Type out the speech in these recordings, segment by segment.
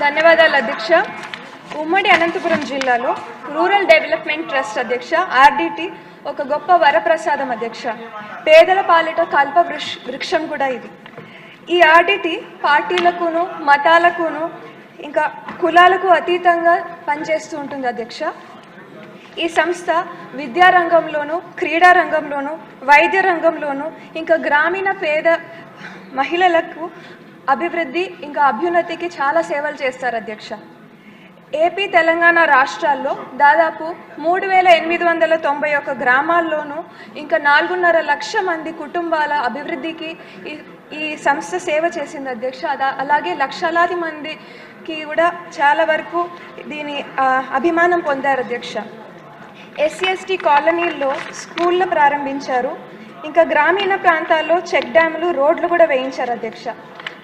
ధన్యవాదాలు అధ్యక్ష. ఉమ్మడి అనంతపురం జిల్లాలో రూరల్ డెవలప్మెంట్ ట్రస్ట్ అధ్యక్ష ఆర్డిటి ఒక గొప్ప వరప్రసాదం అధ్యక్ష. పేదల పాలిట కల్ప వృక్షం కూడా ఇది. ఈ ఆర్డిటి పార్టీలకును మతాలకును ఇంకా కులాలకు అతీతంగా పనిచేస్తూ ఉంటుంది అధ్యక్ష. ఈ సంస్థ విద్యారంగంలోను, క్రీడా రంగంలోను, వైద్య రంగంలోను ఇంకా గ్రామీణ పేద మహిళలకు అభివృద్ధి ఇంకా అభ్యున్నతికి చాలా సేవలు చేస్తారు అధ్యక్ష. ఏపీ తెలంగాణ రాష్ట్రాల్లో దాదాపు 3891 గ్రామాల్లోనూ ఇంకా 4.5 లక్షల మంది కుటుంబాల అభివృద్ధికి ఈ సంస్థ సేవ చేసింది అధ్యక్ష. అలాగే లక్షలాది మందికి కూడా చాలా వరకు దీని అభిమానం పొందారు అధ్యక్ష. SC/ST కాలనీల్లో స్కూళ్ళు ప్రారంభించారు. ఇంకా గ్రామీణ ప్రాంతాల్లో చెక్ డ్యాములు, రోడ్లు కూడా వేయించారు అధ్యక్ష.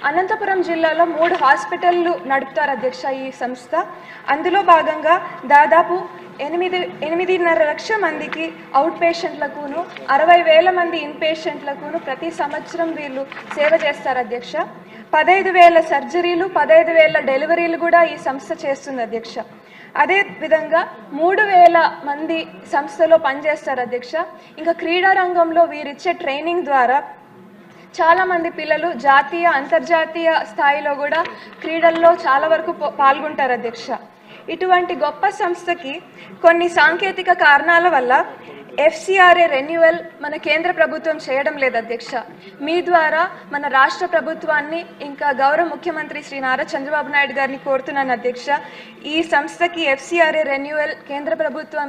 అనంతపురం జిల్లాలో 3 హాస్పిటళ్ళు నడుపుతారు అధ్యక్ష ఈ సంస్థ. అందులో భాగంగా దాదాపు 8.5 లక్షల మందికి అవుట్ పేషెంట్లకును 60,000 మంది ఇన్ పేషెంట్లకును ప్రతి సంవత్సరం వీళ్ళు సేవ చేస్తారు అధ్యక్ష. 15,000 సర్జరీలు, 15,000 డెలివరీలు కూడా ఈ సంస్థ చేస్తుంది అధ్యక్ష. అదే విధంగా 3,000 మంది సంస్థలో పనిచేస్తారు అధ్యక్ష. ఇంకా క్రీడా రంగంలో వీరిచ్చే ట్రైనింగ్ ద్వారా చాలామంది పిల్లలు జాతీయ అంతర్జాతీయ స్థాయిలో కూడా క్రీడల్లో చాలా వరకు పాల్గొంటారు అధ్యక్ష. ఇటువంటి గొప్ప సంస్థకి కొన్ని సాంకేతిక కారణాల వల్ల FCRA రెన్యువల్ మన కేంద్ర ప్రభుత్వం చేయడం లేదు అధ్యక్ష. మీ ద్వారా మన రాష్ట్ర ప్రభుత్వాన్ని ఇంకా గౌరవ ముఖ్యమంత్రి శ్రీ నారా చంద్రబాబు నాయుడు గారిని కోరుతున్నాను అధ్యక్ష. ఈ సంస్థకి FCRA రెన్యువల్ కేంద్ర ప్రభుత్వం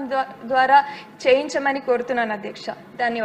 ద్వారా చేయించమని కోరుతున్నాను అధ్యక్ష. ధన్యవాదాలు.